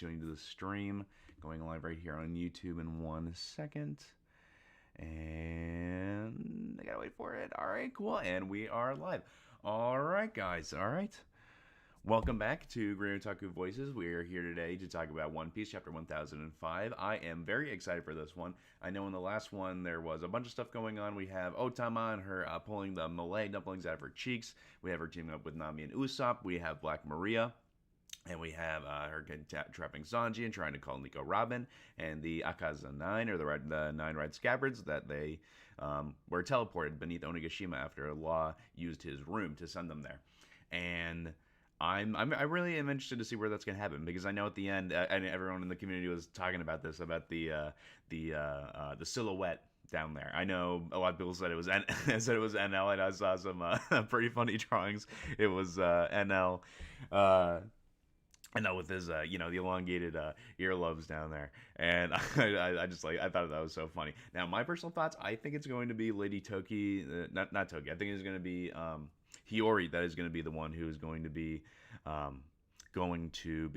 tuning to the stream. Going live right here on YouTube in 1 second. And I gotta wait for it. All right, cool. And we are live. All right, guys. All right. Welcome back to Great Otaku Voices. We are here today to talk about One Piece, Chapter 1005. I am very excited for this one. I know in the last one there was a bunch of stuff going on. We have Otama and her pulling the Malay dumplings out of her cheeks. We have her teaming up with Nami and Usopp. We have Black Maria. And we have her trapping Sanji and trying to call Nico Robin. And the Akaza 9, or the 9 Red Scabbards, that they were teleported beneath Onigashima after Law used his room to send them there. And I really am interested to see where that's going to happen, because I know at the end, and everyone in the community was talking about this, about the silhouette down there. I know a lot of people said it was NL, and I saw some pretty funny drawings. It was NL. I know, with his, the elongated earlobes down there, and I just I thought that was so funny. Now, my personal thoughts, I think it's going to be Lady Toki, not Toki. I think it's going to be Hiyori. That is going to be the one who is going to be the one to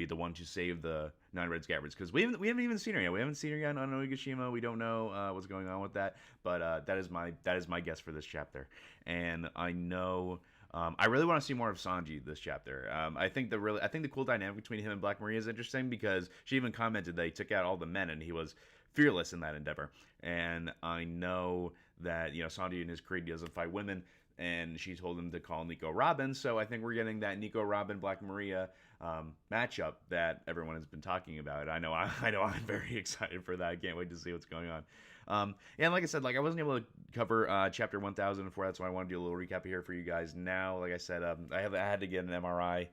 save the 9 Red Scabbards, because we haven't even seen her yet. We haven't seen her yet on Onigashima. We don't know what's going on with that, but that is my guess for this chapter, and I know. I really want to see more of Sanji this chapter. I think the cool dynamic between him and Black Maria is interesting, because she even commented that he took out all the men and he was fearless in that endeavor. And I know that Sanji in his creed doesn't fight women, and she told him to call Nico Robin. So I think we're getting that Nico Robin Black Maria matchup that everyone has been talking about. I know I'm very excited for that. I can't wait to see what's going on. And like I said, I wasn't able to cover chapter 1004. That's why I wanted to do a little recap here for you guys. Now, like I said, I had to get an MRI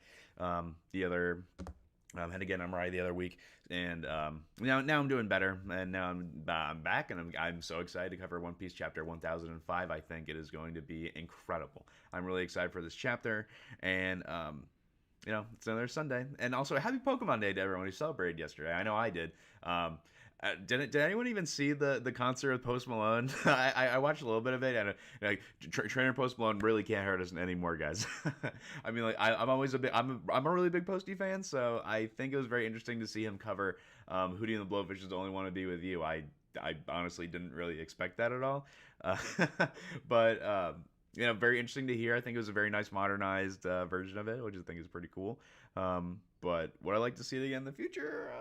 the other. Had to get an MRI the other week, and now I'm doing better, and now I'm back, and I'm so excited to cover One Piece chapter 1005. I think it is going to be incredible. I'm really excited for this chapter, and it's another Sunday, and also happy Pokemon Day to everyone who celebrated yesterday. I know I did. Did anyone even see the concert with Post Malone? I watched a little bit of it, and Trainer Post Malone really can't hurt us anymore, guys. I mean, I'm a really big Posty fan, so I think it was very interesting to see him cover Hootie and the Blowfish is the only one to be with you. I honestly didn't really expect that at all, but very interesting to hear. I think it was a very nice modernized version of it, which I think is pretty cool. But would I like to see it again in the future?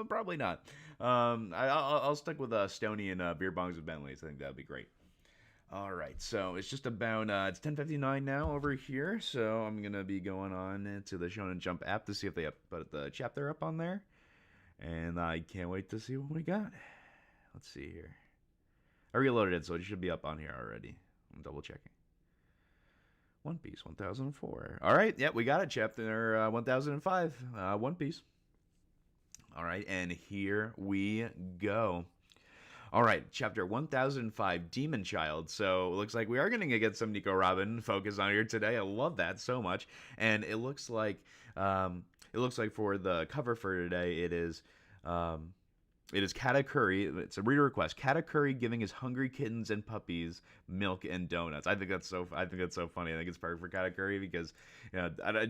Probably not. I'll stick with Stoney and Beer Bongs with Bentleys. I think that'd be great. All right, so it's just about it's 10:59 now over here, so I'm gonna be going on to the Shonen Jump app to see if they put the chapter up on there, and I can't wait to see what we got. Let's see here. I reloaded it, so it should be up on here already. I'm double checking. One Piece 1004. All right, yeah, we got it. Chapter 1005. One Piece. All right, and here we go. All right, chapter 1005, Demon Child. So it looks like we are going to get some Nico Robin focus on here today. I love that so much. And it looks like for the cover for today, it is Katakuri. It's a reader request. Katakuri giving his hungry kittens and puppies milk and donuts. I think that's so funny. I think it's perfect for Katakuri, because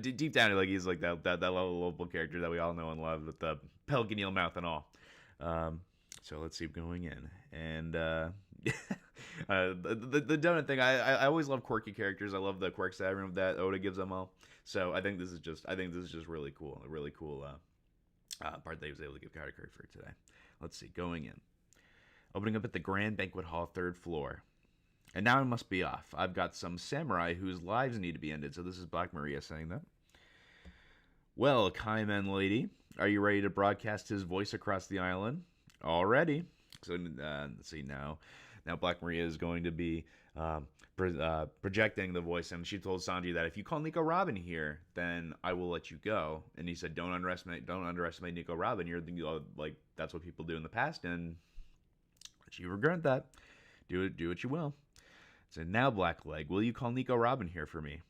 deep down, he's like that lovable character that we all know and love, with the pelican eel mouth and all. So let's keep going in, and the donut thing. I always love quirky characters. I love the quirks that Oda gives them all. So I think this is just really cool. A really cool part that he was able to give Katakuri for today. Let's see, going in. Opening up at the Grand Banquet Hall, 3rd floor. And now I must be off. I've got some samurai whose lives need to be ended. So this is Black Maria saying that. Well, Kaiman lady, are you ready to broadcast his voice across the island? Already. So let's see now. Now Black Maria is going to be projecting the voice, and she told Sanji that if you call Nico Robin here, then I will let you go. And he said, "Don't underestimate Nico Robin. That's what people do in the past, and she regret that. Do what you will." So now, Blackleg, will you call Nico Robin here for me?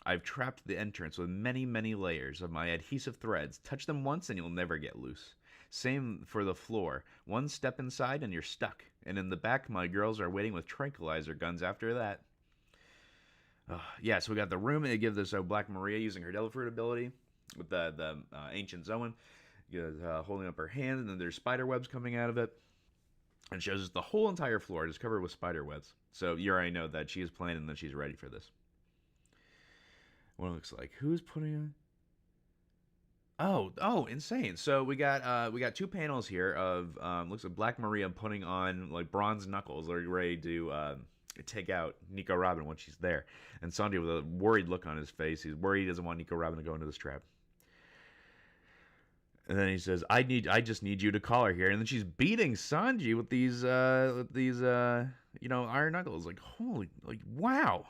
I've trapped the entrance with many, many layers of my adhesive threads. Touch them once and you'll never get loose. Same for the floor. One step inside and you're stuck. And in the back, my girls are waiting with tranquilizer guns after that. So we got the room, and they give this Black Maria using her Devil Fruit ability. with the ancient Zoan, holding up her hand, and then there's spider webs coming out of it, and shows us the whole entire floor is covered with spider webs. So you already know that she is planning and that she's ready for this. What it looks like? Who's putting on? Oh, insane! So we got two panels here of looks like Black Maria putting on like bronze knuckles, like ready to take out Nico Robin when she's there, and Sanji with a worried look on his face. He's worried he doesn't want Nico Robin to go into this trap. And then he says, I just need you to call her here." And then she's beating Sanji with these iron knuckles. Like, holy, like, wow.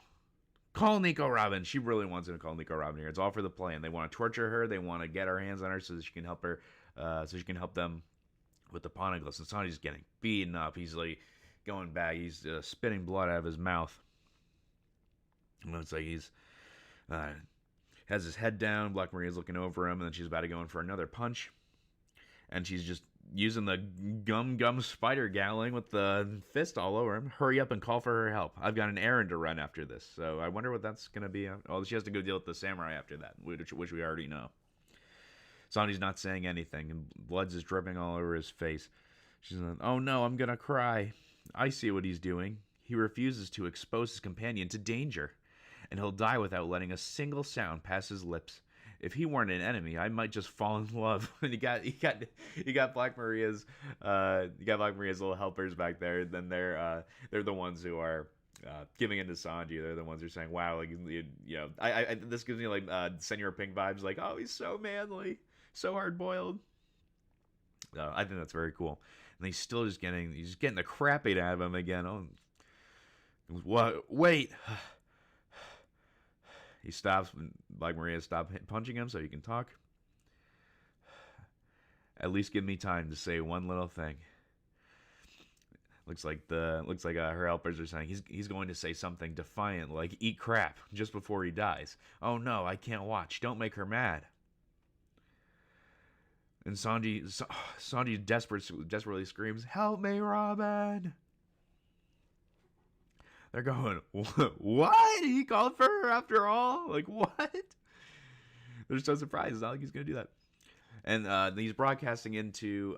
Call Nico Robin. She really wants him to call Nico Robin here. It's all for the plan. They want to torture her. They want to get our hands on her so that she can help her, so she can help them with the poneglyphs. And Sanji's getting beaten up. He's like going back. He's spitting blood out of his mouth. And it's like he's has his head down. Black Maria's looking over him, and then she's about to go in for another punch. And she's just using the gum spider gowling with the fist all over him. Hurry up and call for her help. I've got an errand to run after this. So I wonder what that's going to be. Oh, she has to go deal with the samurai after that, which we already know. Sanji's not saying anything, and blood's just dripping all over his face. She's like, "Oh no, I'm going to cry. I see what he's doing. He refuses to expose his companion to danger, and he'll die without letting a single sound pass his lips. If he weren't an enemy, I might just fall in love." And you got Black Maria's little helpers back there. And then they're the ones who are giving in to Sanji. They're the ones who are saying, "Wow, like I this gives me like Senor Pink vibes. Like, oh, he's so manly, so hard boiled." I think that's very cool. And he's still just getting the crap beat out of him again. Oh, what? Wait. He stops when Black Maria stops punching him so he can talk. "At least give me time to say one little thing." Looks like her helpers are saying he's going to say something defiant like "eat crap" just before he dies. "Oh no, I can't watch. Don't make her mad." And Sanji desperately screams, "Help me, Robin!" They're going, "What? He called for her after all? Like, what?" They're so surprised. It's not like he's going to do that. And he's broadcasting into,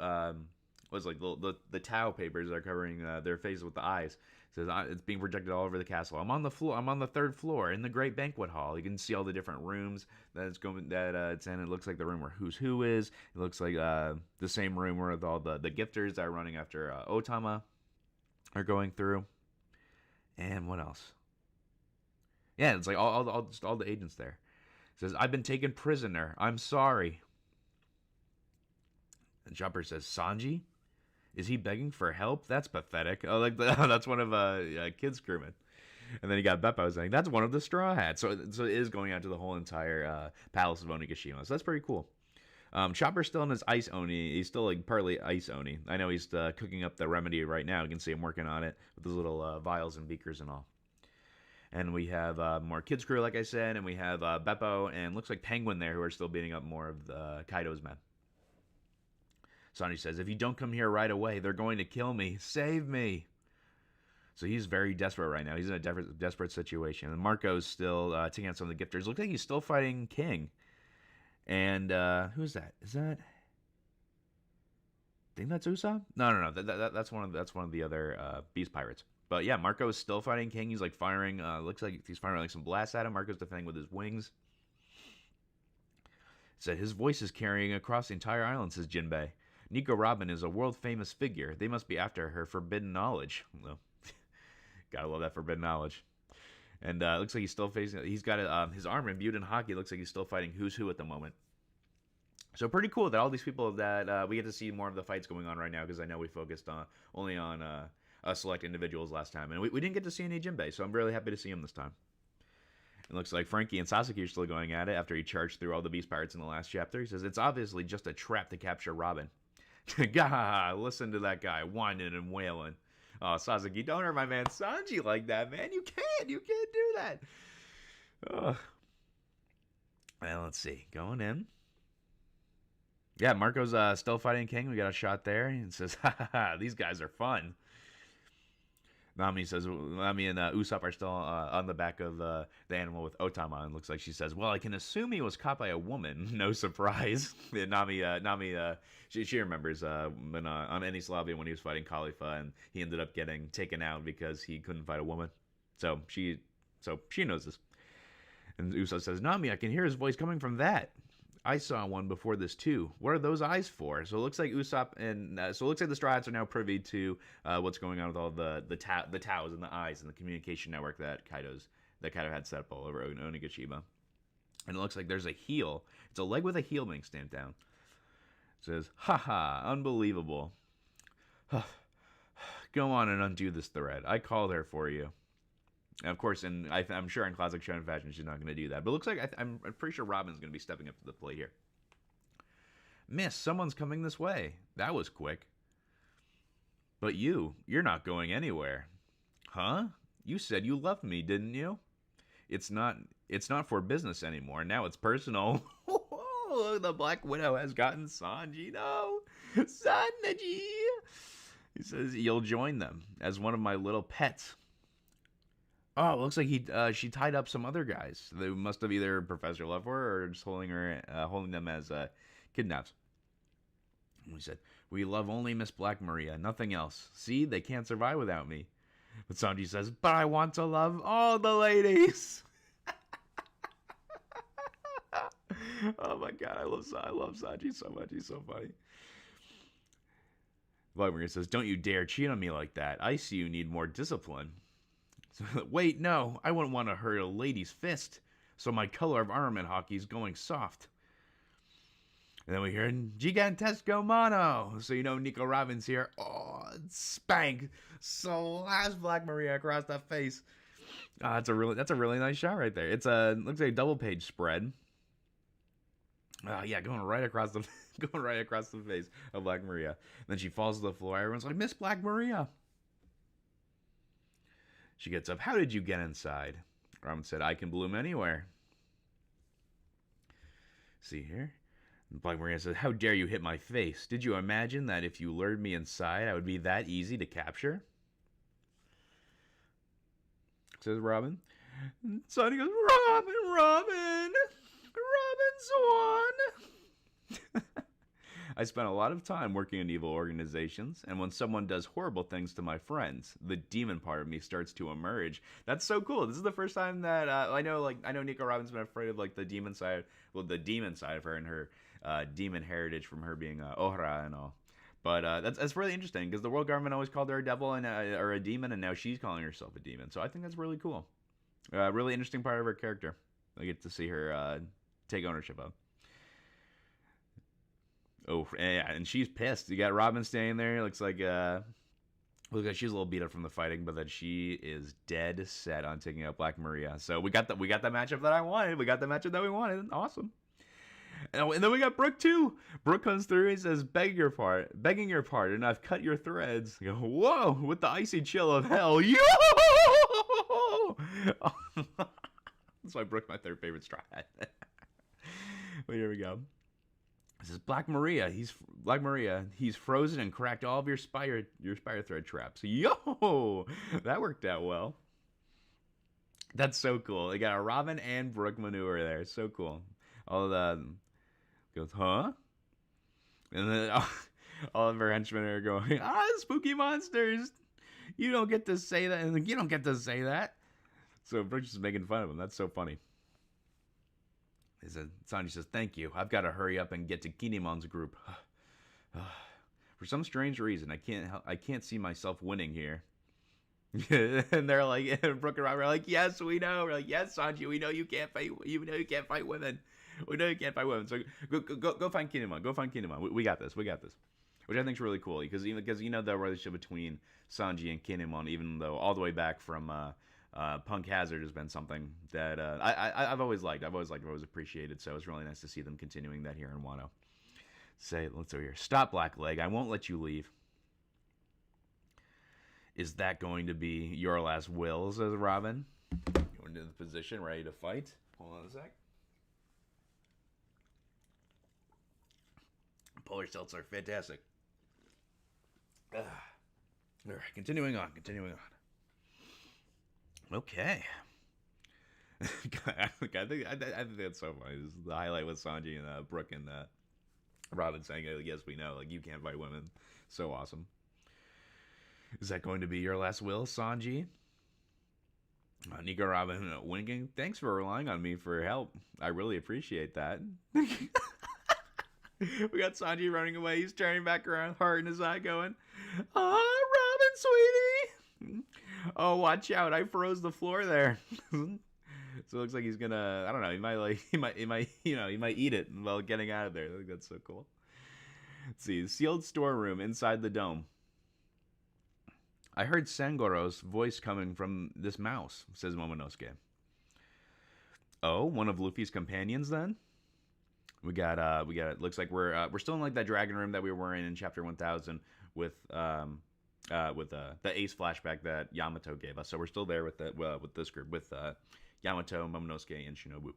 what's like the Tau papers that are covering their faces with the eyes. It says, it's being projected all over the castle. I'm on the floor. I'm on the third floor in the great banquet hall. You can see all the different rooms that it's in. It looks like the room where Who's Who is. It looks like the same room where all the gifters that are running after Otama are going through. And what else? Yeah, it's like all the agents there. It says, "I've been taken prisoner. I'm sorry." And Jumper says, "Sanji? Is he begging for help? That's pathetic." Oh, that's one of Kid's crewmen. And then you got Beppo saying, "That's one of the Straw Hats." So it is going out to the whole entire palace of Onigashima. So that's pretty cool. Chopper's still in his ice oni. He's still like partly ice oni. I know he's cooking up the remedy right now. You can see him working on it with his little vials and beakers and all. And we have more Kids crew, like I said, and we have Beppo and looks like Penguin there, who are still beating up more of Kaido's men. Sanji says, "If you don't come here right away, they're going to kill me. Save me." So he's very desperate right now. He's in a desperate situation. And Marco's still taking out some of the gifters. Looks like he's still fighting King. And who's that? Is that? I think that's Usopp. No. That's one of the other Beast Pirates. But yeah, Marco is still fighting King. He's like firing. Looks like he's firing like some blasts at him. Marco's defending with his wings. It said his voice is carrying across the entire island. Says Jinbei. Nico Robin is a world famous figure. They must be after her forbidden knowledge. Well, gotta love that forbidden knowledge. And it looks like he's still facing. He's got his arm imbued in hockey. It looks like he's still fighting Who's Who at the moment. So pretty cool that all these people that we get to see more of the fights going on right now, because I know we focused only on select individuals last time, and we didn't get to see any Jinbei. So I'm really happy to see him this time. It looks like Frankie and Sasuke are still going at it after he charged through all the Beast Pirates in the last chapter. He says it's obviously just a trap to capture Robin. Gah! Listen to that guy whining and wailing. Oh, Sasuke, don't hurt my man Sanji like that, man. You can't do that. Ugh. Well, let's see. Going in. Yeah, Marco's still fighting King. We got a shot there. He says, "Ha ha ha, these guys are fun." Nami and Usopp are still on the back of the animal with Otama, and looks like she says, "Well, I can assume he was caught by a woman. No surprise." And Nami, she remembers when on Enies Lobby when he was fighting Khalifa, and he ended up getting taken out because he couldn't fight a woman. So she knows this. And Usopp says, "Nami, I can hear his voice coming from that. I saw one before this too. What are those eyes for?" So it looks like Usopp and so it looks like the Straw Hats are now privy to what's going on with all the Taos and the eyes and the communication network that Kaido had set up all over Onigashima. And it looks like there's a heel. It's a leg with a heel being stamped down. It says, "Haha, unbelievable. Go on and undo this thread. I called her for you." And of course, and I'm sure in classic shonen fashion, she's not going to do that. But it looks like I'm pretty sure Robin's going to be stepping up to the plate here. "Miss, someone's coming this way. That was quick." "But you're not going anywhere." "Huh? You said you loved me, didn't you?" It's not for business anymore. Now it's personal." The Black Widow has gotten Sanji. No, Sanji. He says, "You'll join them as one of my little pets." Oh, it looks like she tied up some other guys. They must have either Professor Love for her or just holding them as kidnaps. And we said, "We love only Miss Black Maria, nothing else. See, they can't survive without me." But Sanji says, "But I want to love all the ladies." Oh my god, I love Sanji so much. He's so funny. Black Maria says, "Don't you dare cheat on me like that. I see you need more discipline." "Wait, no, I wouldn't want to hurt a lady's fist. So my color of armament hockey is going soft." And then we hear Gigantesco Mono. So you know Nico Robin's here. Oh, spank. Slash Black Maria across the face. That's a really nice shot right there. Looks like a double page spread. Yeah, going right across the face of Black Maria. And then she falls to the floor. Everyone's like, "Miss Black Maria." She gets up. "How did you get inside?" Robin said, "I can bloom anywhere." See here? Black Maria says, "How dare you hit my face? Did you imagine that if you lured me inside, I would be that easy to capture?" Says Robin. Sonny goes, Robin Swan." "I spent a lot of time working in evil organizations, and when someone does horrible things to my friends, the demon part of me starts to emerge." That's so cool. This is the first time that I know Nico Robin's been afraid of the demon side of her and her demon heritage from her being Ohra and all. But that's really interesting because the world government always called her a devil or a demon, and now she's calling herself a demon. So I think that's really cool. Really interesting part of her character. I get to see her take ownership of. Oh, yeah, and she's pissed. You got Robin standing there. Looks like she's a little beat up from the fighting, but that she is dead set on taking out Black Maria. So we got the matchup that I wanted. We got the matchup that we wanted. Awesome. And then we got Brook too. Brook comes through and says, begging your pardon, I've cut your threads." You go, "Whoa, with the icy chill of hell." Yo! That's why Brook's my third favorite Straw Hat. Well, here we go. This is Black Maria. He's frozen and cracked all of your spire thread traps. Yo! That worked out well. That's so cool. They got a Robin and Brook maneuver there. So cool. All the goes, "Huh?" And then all of her henchmen are going, "Spooky monsters. You don't get to say that." And you don't get to say that. So Brook's just making fun of him. That's so funny. Sanji says, "Thank you. I've got to hurry up and get to Kinemon's group. For some strange reason, I can't see myself winning here." And they're like, and Brook and Robin are like, "Yes, we know." We're like, "Yes, Sanji, we know you can't fight. You know you can't fight women. We know you can't fight women. So go find Kinemon. Go find Kinemon. We got this. Which I think is really cool because the relationship between Sanji and Kinemon, even though all the way back from Punk Hazard has been something that I've always liked. I've always appreciated. So it's really nice to see them continuing that here in Wano. Let's go here. "Stop, Blackleg. I won't let you leave." "Is that going to be your last will?" says Robin. Going into the position, ready to fight. Hold on a sec. Polar Stilts are fantastic. All right, continuing on. Okay. I think that's so funny. This is the highlight with Sanji and Brooke and Robin saying, "Yes, we know. Like you can't fight women." So awesome. Is that going to be your last will, Sanji? Nico Robin winking. Thanks for relying on me for help. I really appreciate that. We got Sanji running away. He's turning back around, heart in his eye, going, Robin, sweetie. Oh, watch out! I froze the floor there. So it looks like he's gonna. I don't know. He might like. He might eat it while getting out of there. I think that's so cool. Let's see. Sealed storeroom inside the dome. I heard Sangoro's voice coming from this mouse, says Momonosuke. Oh, one of Luffy's companions then? We got it looks like we're still in like that dragon room that we were in chapter 1000 with the Ace flashback that Yamato gave us. So we're still there with this group with Yamato, Momonosuke, and Shinobu.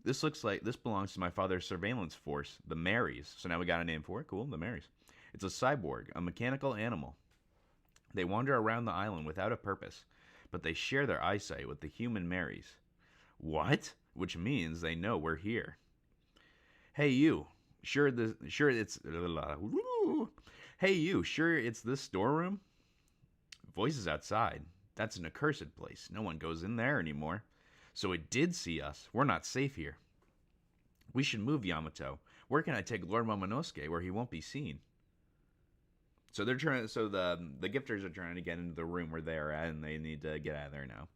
This looks like this belongs to my father's surveillance force, the Marys. So now we got a name for it. Cool, the Marys. It's a cyborg, a mechanical animal. They wander around the island without a purpose, but they share their eyesight with the human Marys. What? Which means they know we're here. Hey you, sure it's Hey you, sure it's this storeroom? Voices outside. That's an accursed place. No one goes in there anymore. So it did see us. We're not safe here. We should move, Yamato. Where can I take Lord Momonosuke where he won't be seen? So they're trying. So the gifters are trying to get into the room where they're at, and they need to get out of there now.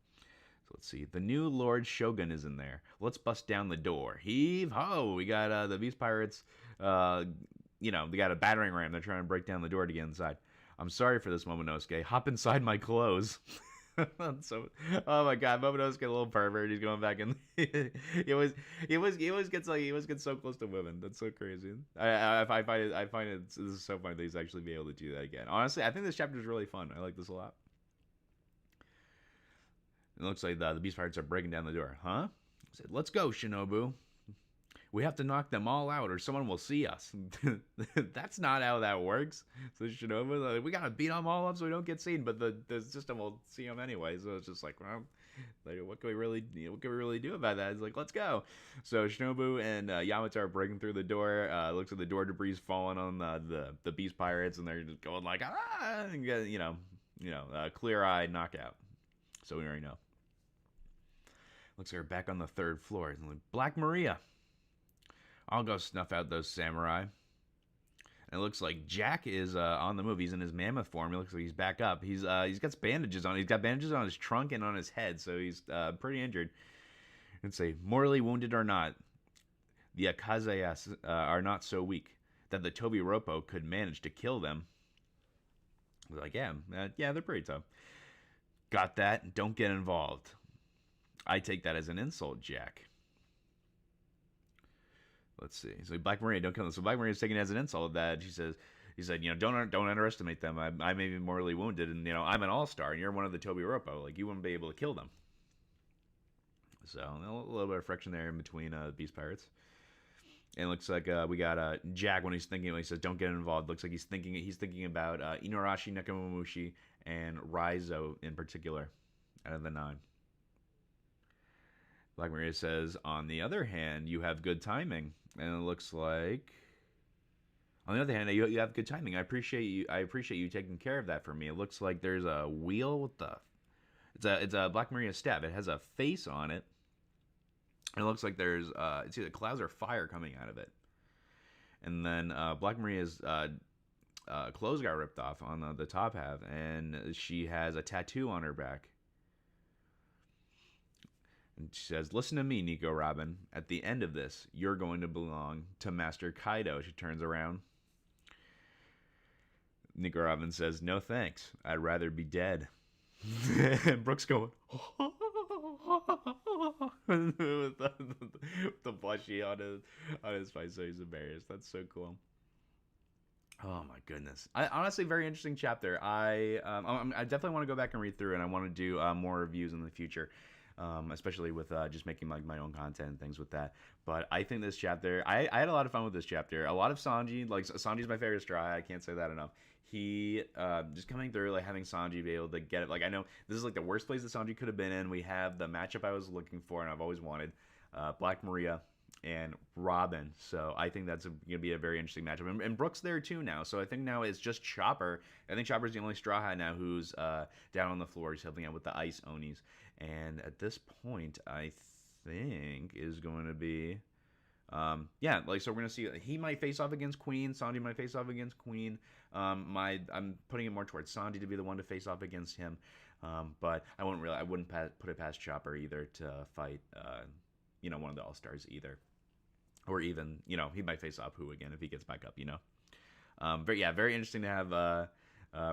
So let's see. The new Lord Shogun is in there. Let's bust down the door. Heave ho! We got the Beast Pirates. They got a battering ram. They're trying to break down the door to get inside. I'm sorry for this, Momonosuke. Hop inside my clothes. So, oh my God, Momonosuke, a little pervert. He's going back in. he always gets so close to women. That's so crazy. I find it. This is so funny that he's actually be able to do that again. Honestly, I think this chapter is really fun. I like this a lot. It looks like the Beast Pirates are breaking down the door. Huh? I said, let's go, Shinobu. We have to knock them all out or someone will see us. That's not how that works. So Shinobu, like, we gotta beat them all up so we don't get seen, but the system will see them anyway. So it's just like, well, what can we really do about that? It's like, let's go. So Shinobu and Yamato are breaking through the door. Looks like the door debris falling on the Beast Pirates, and they're just going like, and get, clear-eyed knockout. So we already know. Looks like we're back on the 3rd floor. Like, Black Maria. I'll go snuff out those samurai. And it looks like Jack is on the move. He's in his mammoth form. He looks like he's back up. He's got bandages on. He's got bandages on his trunk and on his head, so he's pretty injured. And say, mortally wounded or not, the Akazayas are not so weak that the Tobi Roppo could manage to kill them. I was like, yeah, they're pretty tough. Got that? Don't get involved. I take that as an insult, Jack. Let's see. So Black Maria, don't kill them. So Black Maria is taking it as an insult that he said, don't underestimate them. I may be mortally wounded, and I'm an all-star, and you're one of the Tobi Roppo. Like you wouldn't be able to kill them. So a little bit of friction there in between Beast Pirates. And it looks like we got Jack when he says don't get involved. Looks like he's thinking about Inuarashi, Nekomamushi, and Raizo in particular out of the 9. Black Maria says, on the other hand, you have good timing. And it looks like, on the other hand, you have good timing. I appreciate you taking care of that for me. It looks like there's a wheel with it's a Black Maria staff. It has a face on it. And it looks like there's it's either clouds or fire coming out of it. And then Black Maria's clothes got ripped off on the top half, and she has a tattoo on her back. And she says, listen to me, Nico Robin. At the end of this, you're going to belong to Master Kaido. She turns around. Nico Robin says, no thanks. I'd rather be dead. And Brooks going, with the blushy on his face, so he's embarrassed. That's so cool. Oh my goodness! Honestly, very interesting chapter. I definitely want to go back and read through, and I want to do more reviews in the future. especially with just making like my own content and things with that. But I think this chapter, I had a lot of fun with this chapter. A lot of Sanji, like Sanji's my favorite Straw Hat. I can't say that enough. He just coming through, like having Sanji be able to get it. Like I know this is like the worst place that Sanji could have been in. We have the matchup I was looking for and I've always wanted, Black Maria and Robin. So I think that's going to be a very interesting matchup. And Brooke's there too now. So I think now it's just Chopper. I think Chopper's the only Straw Hat now who's down on the floor. He's helping out with the Ice Onis. And at this point, I think is going to be. Yeah, like so we're gonna see he might face off against Queen. Sanji might face off against Queen. I'm putting it more towards Sanji to be the one to face off against him. But I wouldn't put it past Chopper either to fight one of the All Stars either, or even he might face off Who again if he gets back up. Very interesting to have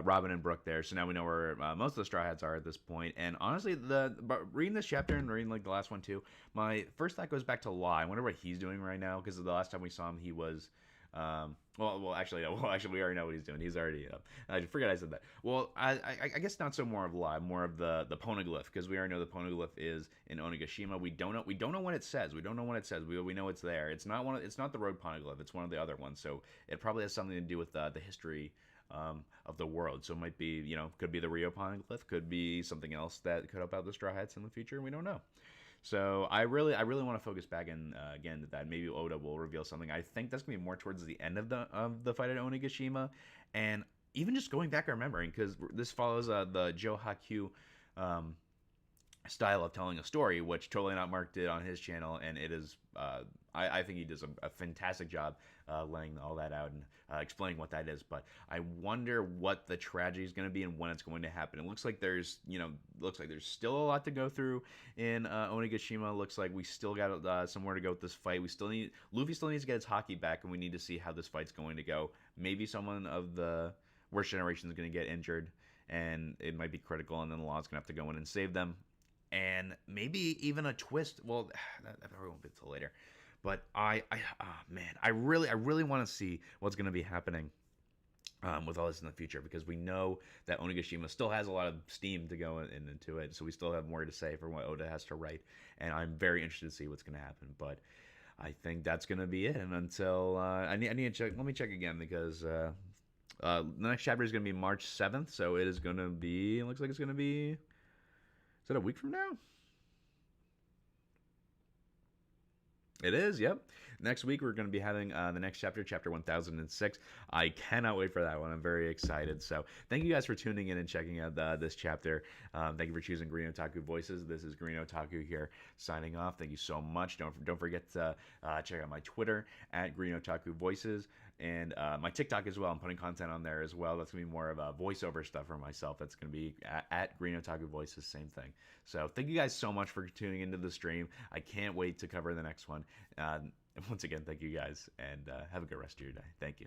Robin and Brooke there. So now we know where most of the Straw Hats are at this point. And honestly, but reading this chapter and reading like the last one too, my first thought goes back to Law. I wonder what he's doing right now because the last time we saw him, he was. Actually, we already know what he's doing. He's already up. I forget I said that. Well, I guess not so more of Law, more of the poneglyph because we already know the poneglyph is in Onigashima. We don't know what it says. We don't know what it says. We know it's there. It's not It's not the road poneglyph. It's one of the other ones. So it probably has something to do with the history of the world. So it might be, could be the Rio poneglyph, could be something else that could help out the Straw Hats in the future. We don't know. So I really want to focus back in again that maybe Oda will reveal something. I think that's gonna be more towards the end of the fight at Onigashima, and even just going back and remembering because this follows the Joe Hakyu style of telling a story, which Totally Not Mark did on his channel, and it is I think he does a fantastic job laying all that out and explaining what that is. But I wonder what the tragedy is going to be and when it's going to happen. It looks like there's still a lot to go through in Onigashima. Looks like we still got somewhere to go with this fight. Luffy still needs to get his hockey back, and we need to see how this fight's going to go. Maybe someone of the worst generation is going to get injured, and it might be critical, and then the Law's going to have to go in and save them. And maybe even a twist. Well, that probably won't be until later. But I really want to see what's going to be happening with all this in the future because we know that Onigashima still has a lot of steam to go into it. So we still have more to say for what Oda has to write. And I'm very interested to see what's going to happen. But I think that's going to be it. And until I need to check. Let me check again because the next chapter is going to be March 7th. So it is going to be. It looks like it's going to be. Is that a week from now? It is, yep. Next week, we're going to be having the next chapter, chapter 1006. I cannot wait for that one. I'm very excited. So thank you guys for tuning in and checking out this chapter. Thank you for choosing Green Otaku Voices. This is Green Otaku here signing off. Thank you so much. Don't forget to check out my Twitter at Green Otaku Voices and my TikTok as well. I'm putting content on there as well. That's going to be more of a voiceover stuff for myself. That's going to be at Green Otaku Voices, same thing. So thank you guys so much for tuning into the stream. I can't wait to cover the next one. Once again, thank you guys, and have a good rest of your day. Thank you.